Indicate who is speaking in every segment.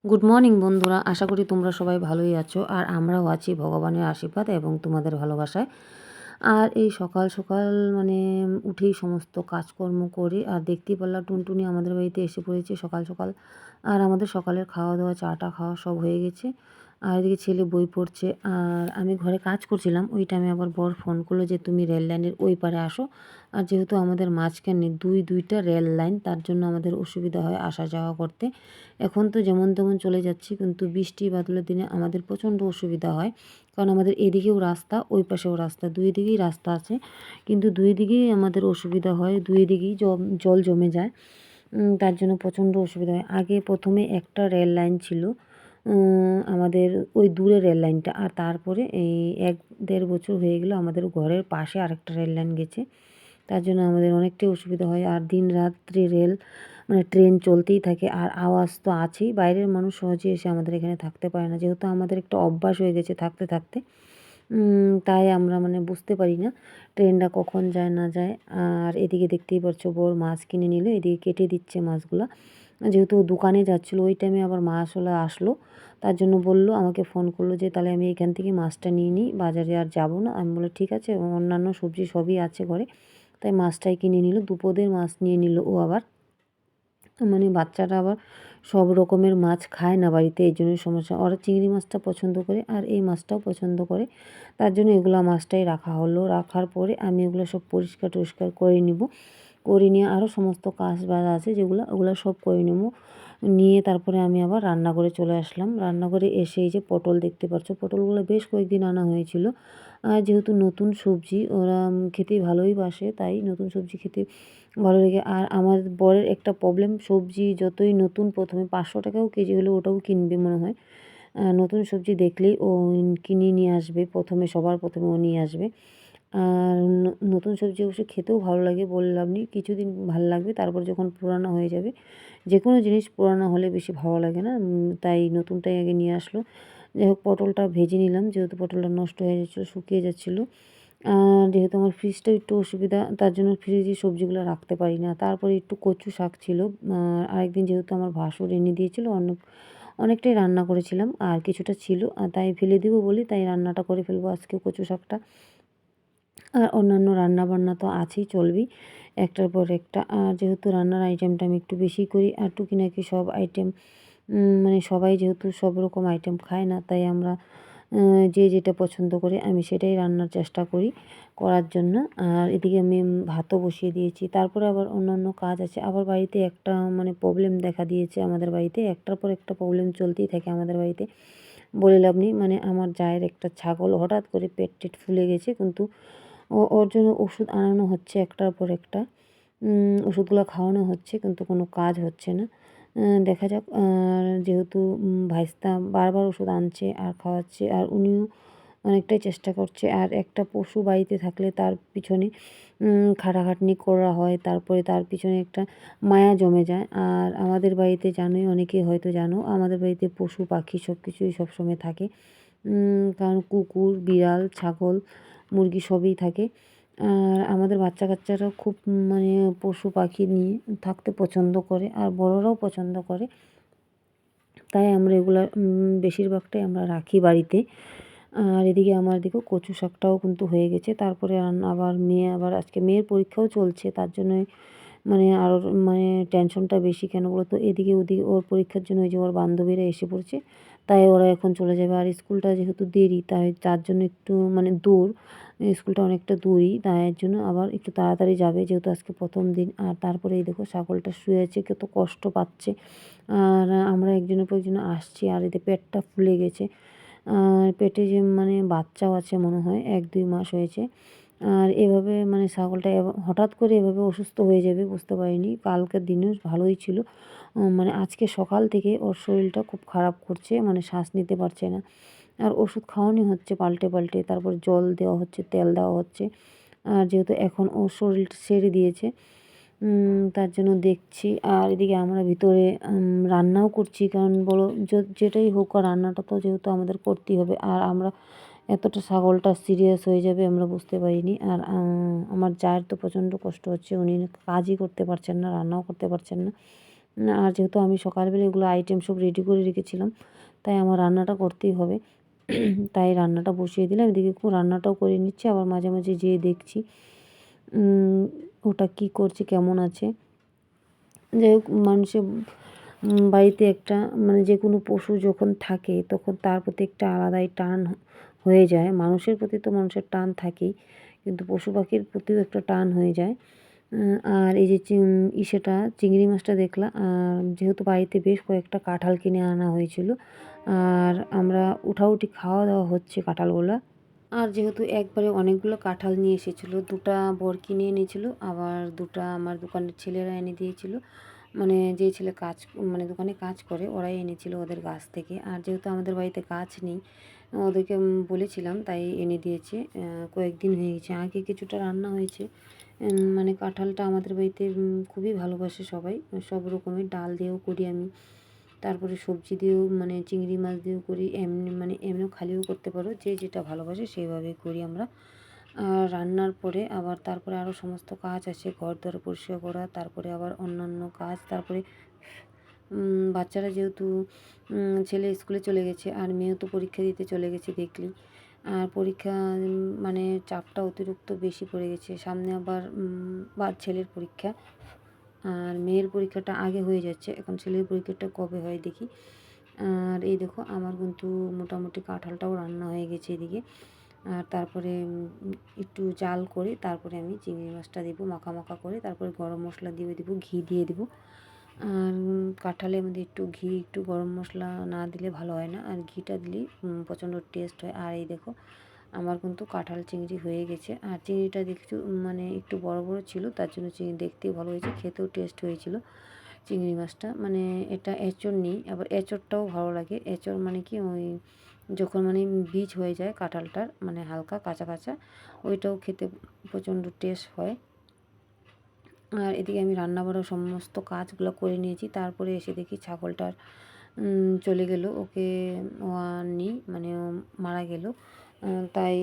Speaker 1: Good morning বন্ধুরা, আশা করি তোমরা সবাই ভালোই আছো আর আমরাও আছি ভগবানের আশীর্বাদ এবং তোমাদের ভালোবাসায়। আর এই সকাল সকাল মানে উঠেই সমস্ত কাজকর্ম করি আর দেখতেই পারলাম টুনটুনি আমাদের বাড়িতে এসে পড়েছে সকাল সকাল। আর আমাদের সকালের খাওয়া দাওয়া চাটা খাওয়া সব হয়ে গেছে। আর এদিকে ছেলে বই পড়ছে আর আমি ঘরে কাজ করছিলাম। ওই টাইমে আবার বর ফোন করলো যে তুমি রেল লাইনের ওই পারে আসো। আর যেহেতু আমাদের মাঝখানে দুইটা রেল লাইন, তার জন্য আমাদের অসুবিধা হয় আসা যাওয়া করতে। এখন তো যেমন তেমন চলে যাচ্ছি, কিন্তু বৃষ্টি বাদলের দিনে আমাদের প্রচণ্ড অসুবিধা হয়। কারণ আমাদের এদিকেও রাস্তা, ওই পাশেও রাস্তা, দুই দিকেই রাস্তা আছে, কিন্তু দুই দিকেই আমাদের অসুবিধা হয়, দুই দিকেই জল জমে যায়। তার জন্য প্রচণ্ড অসুবিধা হয়। আগে প্রথমে একটা রেল লাইন ছিল আমাদের ওই দূরের রেল লাইনটা, আর তারপরে এই ১-১.৫ বছর হয়ে গেলো আমাদের ঘরের পাশে আরেকটা রেল লাইন গেছে। তার জন্য আমাদের অনেকটাই অসুবিধা হয়। আর দিন রাত্রি মানে ট্রেন চলতেই থাকে আর আওয়াজ তো আছেই। বাইরের মানুষ সহজে এসে আমাদের এখানে থাকতে পারে না, যেহেতু আমাদের একটা অভ্যাস হয়ে গেছে থাকতে থাকতে। তাই আমরা মানে বুঝতে পারি না ট্রেনটা কখন যায় না যায়। আর এদিকে দেখতেই পাচ্ছ বর মাছ কিনে নিল, এদিকে কেটে দিচ্ছে মাছগুলা। যেহেতু দোকানে যাচ্ছিলো ওই টাইমে আবার মাছওয়ালা আসলো, তার জন্য বললো, আমাকে ফোন করলো যে তাহলে আমি এখান থেকে মাছটা নিয়ে নিই, বাজারে আর যাবো না। আমি বললাম ঠিক আছে, অন্যান্য সবজি সবই আছে ঘরে। তাই মাছটাই কিনে নিল, দুপদের মাছ নিয়ে নিল ও আবার। মানে বাচ্চারা আবার সব রকমের মাছ খায় না বাড়িতে, এই জন্যই সমস্যা। ওরা চিংড়ি মাছটা পছন্দ করে আর এই মাছটাও পছন্দ করে, তার জন্য এগুলো মাছটাই রাখা হলো। রাখার পরে আমি এগুলো সব পরিষ্কার টরিষ্কার করে নিব, করে নিয়ে আরও সমস্ত কাজ বাজ আছে যেগুলো, ওগুলো সব করে নেব। নিয়ে তারপরে আমি আবার রান্নাঘরে চলে আসলাম। রান্নাঘরে এসে এই যে পটল দেখতে পাচ্ছ, পটলগুলো বেশ কয়েকদিন আনা হয়েছিল। আর যেহেতু নতুন সবজি ওরা খেতে ভালোই বাসে, তাই নতুন সবজি খেতে ভালো লাগে। আর আমার বরের একটা প্রবলেম, সবজি যতই নতুন প্রথমে ৫০০ টাকাও কেজি হলে ওটাও কিনবে মনে হয়। নতুন সবজি দেখলেই ও কিনে নিয়ে আসবে, সবার প্রথমে ও নিয়ে আসবে। আর নতুন সবজি অবশ্য খেতেও ভালো লাগে, বললাম নি কিছুদিন ভালো লাগবে, তারপর যখন পুরানো হয়ে যাবে, যে কোনো জিনিস পুরানো হলে বেশি ভালো লাগে না, তাই নতুনটাই আগে নিয়ে আসলো। যাই হোক, পটলটা ভেজে নিলাম, যেহেতু পটলটা নষ্ট হয়ে যাচ্ছিলো, শুকিয়ে যাচ্ছিলো। যেহেতু আমার ফ্রিজটা একটু অসুবিধা, তার জন্য ফ্রিজে সবজিগুলো রাখতে পারি না। তারপরে একটু কচু শাক ছিল, আরেকদিন যেহেতু আমার ভাসুর এনে দিয়েছিল, অনেকটাই রান্না করেছিলাম আর কিছুটা ছিল, তাই ফেলে দেবো বলি, তাই রান্নাটা করে ফেলবো আজকে কচু শাকটা। আর অন্যান্য রান্নাবান্না তো আছেই, চলবেই একটার পর একটা। আর যেহেতু রান্নার আইটেমটা আমি একটু বেশি করি আর টুকিনাকি সব আইটেম, মানে সবাই যেহেতু সব রকম আইটেম খায় না, তাই আমরা যে যেটা পছন্দ করে আমি সেটাই রান্নার চেষ্টা করি করার জন্য। আর এদিকে আমি ভাতও বসিয়ে দিয়েছি। তারপরে আবার অন্যান্য কাজ আছে। আবার বাড়িতে একটা মানে প্রবলেম দেখা দিয়েছে আমাদের বাড়িতে, একটার পর একটা প্রবলেম চলতেই থাকে আমাদের বাড়িতে, বলে লাভ নেই। মানে আমার জায়ের একটা ছাগল হঠাৎ করে পেট টেট ফুলে গেছে, কিন্তু ওর জন্য ওষুধ আনানো হচ্ছে একটার পর একটা। ওষুধগুলো খাওয়ানো হচ্ছে, কিন্তু কোনো কাজ হচ্ছে না। দেখা যাক। আর যেহেতু ভাইস্তা বারবার ওষুধ আনছে আর খাওয়াচ্ছে, আর উনিও অনেকটাই চেষ্টা করছে। আর একটা পশু বাড়িতে থাকলে তার পিছনে খাটাখাটনি করা হয়, তারপরে তার পিছনে একটা মায়া জমে যায়। আর আমাদের বাড়িতে জানোই, অনেকেই হয়তো জানো, আমাদের বাড়িতে পশু পাখি সব কিছুই সবসময় থাকে। কারণ কুকুর, বিড়াল, ছাগল, মুরগি সবই থাকে। আর আমাদের বাচ্চা কাচ্চারাও খুব মানে পশু পাখি নিয়ে থাকতে পছন্দ করে, আর বড়রাও পছন্দ করে। তাই আমরা এগুলা বেশিরভাগটাই আমরা রাখি বাড়িতে। আর এদিকে আমার দেখো কচু শাকটাও কিন্তু হয়ে গেছে। তারপরে আবার আবার আজকে মেয়ের পরীক্ষাও চলছে, তার জন্যই মানে আরও মানে টেনশনটা বেশি। কেন বলো তো, এদিকে ওদিকে ওর পরীক্ষার জন্য ওই যে ওর বান্ধবীরা এসে পড়ছে, তাই ওরা এখন চলে যাবে। আর স্কুলটা যেহেতু দেরি, তাই তার জন্য একটু মানে দূর, স্কুলটা অনেকটা দূরই, তাই এর জন্য আবার একটু তাড়াতাড়ি যাবে, যেহেতু আজকে প্রথম দিন। আর তারপরে এই দেখো ছাগলটা শুয়ে আছে, কত কষ্ট পাচ্ছে। আর আমরা একজনের পর একজন আসছি, আর এতে পেটটা ফুলে গেছে। আর পেটে যে মানে বাচ্চাও আছে মনে হয়, ১-২ মাস হয়েছে। আর এভাবে মানে ছাগলটা হঠাৎ করে এভাবে অসুস্থ হয়ে যাবে বুঝতে পারিনি। কালকের দিনেও ভালোই ছিল, মানে আজকে সকাল থেকে ওর শরীরটা খুব খারাপ করছে, মানে শ্বাস নিতে পারছে না। আর ওষুধ খাওয়ানো হচ্ছে পাল্টে পাল্টে, তারপর জল দেওয়া হচ্ছে, তেল দেওয়া হচ্ছে। আর যেহেতু এখন ওর শরীরটা ছেড়ে দিয়েছে, তার জন্য দেখছি। আর এদিকে আমরা ভিতরে রান্নাও করছি, কারণ বলো যেটাই হোক, আর রান্নাটা তো যেহেতু আমাদের করতেই হবে। আর আমরা এতটা ছাগলটা সিরিয়াস হয়ে যাবে আমরা বুঝতে পারিনি। আর আমার জায়ের তো প্রচণ্ড কষ্ট হচ্ছে, উনি কাজই করতে পারছেন না, রান্নাও করতে পারছেন না। আর যেহেতু আমি সকালবেলা এগুলো আইটেম সব রেডি করে রেখেছিলাম, তাই আমার রান্নাটা করতেই হবে। তাই রান্নাটা বসিয়ে দিলাম। এদিকে রান্নাটাও করে নিচ্ছি, আবার মাঝে মাঝে যেয়ে দেখছি ওটা কী করছে, কেমন আছে। যাই হোক, মানুষের বাড়িতে একটা মানে যে কোনো পশু যখন থাকে তখন তার প্রতি একটা আলাদাই টান হয়ে যায়। মানুষের প্রতি তো মানুষের টান থাকেই, কিন্তু পশু পাখির প্রতিও একটা টান হয়ে যায়। আর এই যে সেটা চিংড়ি মাছটা দেখলাম। আর যেহেতু বাড়িতে বেশ কয়েকটা কাঁঠাল কিনে আনা হয়েছিল, আর আমরা উঠাউঠি খাওয়া দাওয়া হচ্ছে কাঁঠালগুলো। আর যেহেতু একবারে অনেকগুলো কাঁঠাল নিয়ে এসেছিলো, 2টা বর কিনে এনেছিল, আবার 2টা আমার দোকানের ছেলেরা এনে দিয়েছিল। মানে যে ছেলে মানে দোকানে কাজ করে ওরাই এনেছিল ওদের গাছ থেকে। আর যেহেতু আমাদের বাড়িতে গাছ নেই, ওদেরকে বলেছিলাম, তাই এনে দিয়েছে। কয়েকদিন হয়ে গেছে, আগে কিছুটা রান্না হয়েছে। মানে কাঁঠালটা আমাদের বাড়িতে খুবই ভালোবাসে সবাই, সব রকমের ডাল দিয়েও করি আমি, তারপরে সবজি দিয়েও, মানে চিংড়ি মাছ দিয়েও করি, এমনি মানে এমনিও খালিও করতে পারো, যে যেটা ভালোবাসে সেইভাবে করি আমরা। আর রান্নার পরে আবার তারপরে আরও সমস্ত কাজ আছে, ঘর দর পরিষ্কার করা, তারপরে আবার অন্যান্য কাজ, তারপরে বাচ্চারা যেহেতু ছেলে স্কুলে চলে গেছে আর মেয়েও তো পরীক্ষা দিতে চলে গেছে দেখলি। আর পরীক্ষা মানে চাপটা অতিরিক্ত বেশি পড়ে গেছে, সামনে আবার ছেলের পরীক্ষা, আর মেয়ের পরীক্ষাটা আগে হয়ে যাচ্ছে, এখন ছেলের পরীক্ষাটা কবে হয় দেখি। আর এই দেখো আমার কিন্তু মোটামুটি কাঁঠালটাও রান্না হয়ে গেছে এদিকে। আর তারপরে একটু জাল করে তারপরে আমি চিংড়ি মাছটা দেবো মাখা মাখা করে, তারপরে গরম মশলা দিয়ে দেবো, ঘি দিয়ে দেবো। আর কাঁঠালের মধ্যে একটু ঘি, একটু গরম মশলা না দিলে ভালো হয় না, আর ঘিটা দিলেই প্রচণ্ড টেস্ট হয়। আর এই দেখো আমার কিন্তু কাঁঠাল চিংড়ি হয়ে গেছে। আর চিংড়িটা দেখছো মানে একটু বড় বড় ছিল, তার জন্য চিংড়ি দেখতেও ভালো হয়েছে, খেতেও টেস্ট হয়েছিল চিংড়ি মাছটা। মানে এটা এঁচড় নেই, আবার এঁচড়টাও ভালো লাগে। এঁচড় মানে কি, ওই যখন মানে বীজ হয়ে যায় কাঁঠালটার, মানে হালকা কাঁচা কাঁচা, ওইটাও খেতে প্রচণ্ড টেস্ট হয়। আর এদিকে আমি রান্নাবাড়া সমস্ত কাজগুলো করে নিয়েছি, তারপরে এসে দেখি ছাগলটার চলে গেল, ওকে ও আর নেই, মানে ও মারা গেল। তাই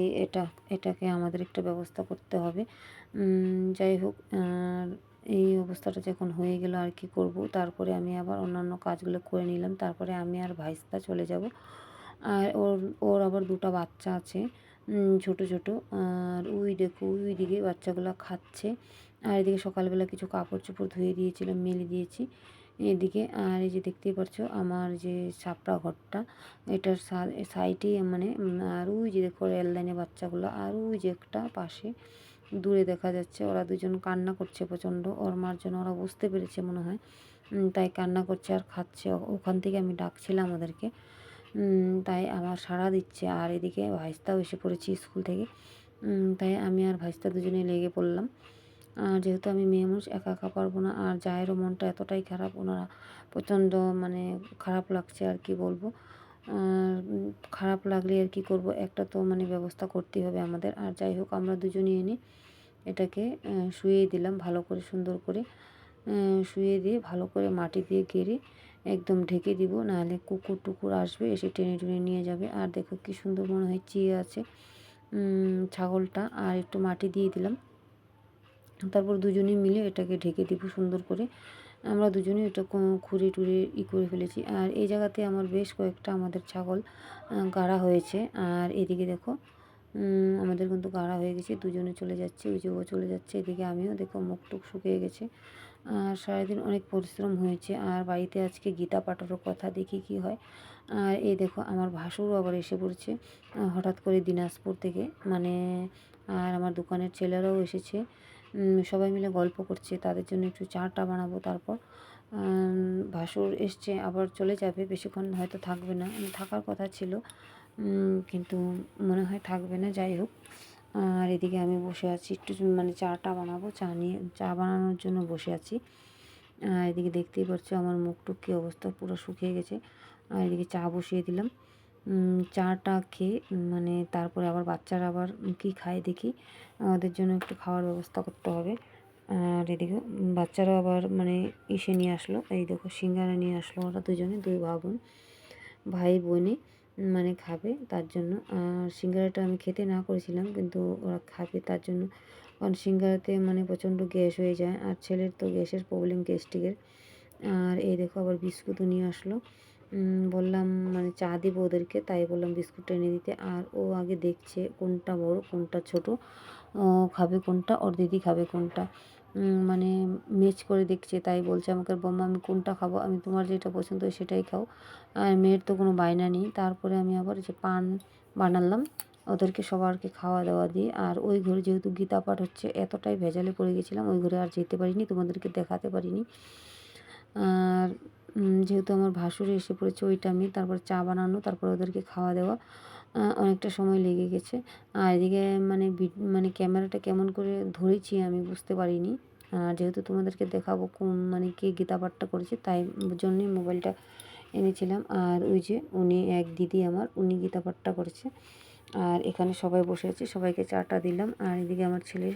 Speaker 1: এটাকে আমাদের একটা ব্যবস্থা করতে হবে। যাই হোক, এই অবস্থাটা যখন হয়ে গেল আর কি করব, তারপরে আমি আবার অন্যান্য কাজগুলো করে নিলাম, তারপরে আমি আর ভাইস্তা চলে যাব। আর ওর আবার 2টা বাচ্চা আছে, ছোট ছোট। আর ওই দেখো ওই দিকে বাচ্চাগুলো খাচ্ছে। আর এদিকে সকালবেলা কিছু কাপড় চোপড় ধুয়ে দিয়েছিলাম, মেলে দিয়েছি এদিকে। আর এই যে দেখতেই পাচ্ছ আমার যে ছাপড়া ঘরটা, এটার সাইডেই মানে আর ওই যে দেখো রেল লাইনে বাচ্চাগুলো, আর ওই যে একটা পাশে দূরে দেখা যাচ্ছে, ওরা দুজন কান্না করছে প্রচণ্ড, ওর মার জন্য ওরা বুঝতে পেরেছে মনে হয়, তাই কান্না করছে আর খাচ্ছে। ওখান থেকে আমি ডাকছিলাম ওদেরকে, তাই আমার সাড়া দিচ্ছে। আর এদিকে ভাইস্তাও এসে পড়েছি স্কুল থেকে, তাই আমি আর ভাইস্তা দুজনে লেগে পড়লাম। আর যেহেতু আমি মেয়ে মানুষ, একা একা পারবো না। আর জায়েরও মনটা এতটাই খারাপ, ওনারা প্রচণ্ড মানে খারাপ লাগছে আর কি বলবো। আর খারাপ লাগলে আর কি করব, একটা তো মানে ব্যবস্থা করতেই হবে আমাদের। আর যাই হোক, আমরা দুজনে এনে এটাকে শুইয়ে দিলাম ভালো করে, সুন্দর করে শুইয়ে দিয়ে ভালো করে মাটি দিয়ে গেড়ে একদম ঢেকে দিব, নাহলে কুকুর টুকুর আসবে এসে টেনে টুনে নিয়ে যাবে। আর দেখো কি সুন্দর মনে হয় চেয়ে আছে ছাগলটা। আর একটু মাটি দিয়ে দিলাম, তারপর দুজনে মিলে এটাকে ঢেকে দিব সুন্দর করে। আমরা দুজনে এটা খুঁড়ে টুড়ে করে ফেলেছি। আর এই জায়গাতে আমার বেশ কয়েকটা আমাদের ছাগল গাড়া হয়েছে। আর এদিকে দেখো আমাদের কিন্তু গাড়া হয়ে গেছে, দুজনে চলে যাচ্ছে, ওই যে ও চলে যাচ্ছে, এদিকে আমিও দেখো মুখ টুক শুকিয়ে গেছে। আর সারাদিন অনেক পরিশ্রম হয়েছে। আর বাড়িতে আজকে গীতা পাঠারও কথা, দেখি কি হয়। আর এই দেখো আমার ভাসুরও আবার এসে পড়ছে হঠাৎ করে দিনাজপুর থেকে, মানে আর আমার দোকানের ছেলেরাও এসেছে, সবাই মিলে গল্প করছে, তাদের জন্য একটু চাটা বানাবো। তারপর ভাসুর এসছে, আবার চলে যাবে, বেশিক্ষণ হয়তো থাকবে না, থাকার কথা ছিল কিন্তু মনে হয় থাকবে না। যাই হোক, আর এদিকে আমি বসে আছি, একটু মানে চাটা বানাবো, চা বানানোর জন্য বসে আছি। আর এদিকে দেখতেই পাচ্ছ আমার মুখ টুক কী অবস্থা, পুরো শুকিয়ে গেছে। আর এদিকে চা বসিয়ে দিলাম, চাটা খেয়ে মানে তারপরে আবার বাচ্চারা আবার কী খায় দেখি, ওদের জন্য একটু খাওয়ার ব্যবস্থা করতে হবে। আর এদিকে বাচ্চারা আবার মানে নিয়ে আসলো, এই দেখো সিঙ্গারা নিয়ে আসলো, ওরা দুজনে, 2 ভাই বোনে মানে খাবে তার জন্য। আর সিঙ্গারাটা আমি খেতে না করেছিলাম, কিন্তু ওরা খাবে তার জন্য, কারণ সিঙ্গারাতে মানে প্রচণ্ড গ্যাস হয়ে যায়, আর ছেলের তো গ্যাসের প্রবলেম, গ্যাস্ট্রিকের, আর এই দেখো আবার বিস্কুটও নিয়ে আসলো। বললাম মানে চা দিব ওদেরকে, তাই বললাম বিস্কুটটা এনে দিতে। আর ও আগে দেখছে কোনটা বড় কোনটা ছোট, ও খাবে কোনটা, ওর দিদি খাবে কোনটা, মানে ম্যাচ করে দেখছে। তাই বলছে আমাকে, বম্মা আমি কোনটা খাবো, আমি তোমার যেটা পছন্দ হয় সেটাই খাও। আর মেয়ের তো কোনো বায়না নেই। তারপরে আমি আবার যে পান বানালাম ওদেরকে সবারকে খাওয়া দাওয়া দিয়ে। আর ওই ঘরে যেহেতু গীতা পাঠ হচ্ছে, এতটাই ভেজালে পড়ে গেছিলাম, ওই ঘরে আর যেতে পারিনি, তোমাদেরকে দেখাতে পারিনি। আর যেহেতু আমার ভাসুর এসে পড়েছে ওই টাইমে, তারপর চা বানানো, তারপর ওদেরকে খাওয়া দেওয়া, অনেকটা সময় লেগে গেছে। আর এদিকে মানে মানে ক্যামেরাটা কেমন করে ধরেছি আমি বুঝতে পারিনি। আর যেহেতু তোমাদেরকে দেখাবো কোন মানে কে গীতা পাঠটা করেছে, তাই জন্যই মোবাইলটা এনেছিলাম। আর ওই যে উনি এক দিদি আমার, উনি গীতা পাঠটা করেছে। আর এখানে সবাই বসে আছে, সবাইকে চাটা দিলাম। আর এদিকে আমার ছেলে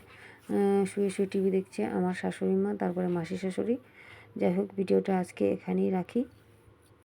Speaker 1: শুয়ে শুয়ে টিভি দেখছে, আমার শাশুড়ি মা, তারপরে মাসি শাশুড়ি। যাই হোক, ভিডিওটা আজকে এখানেই রাখি।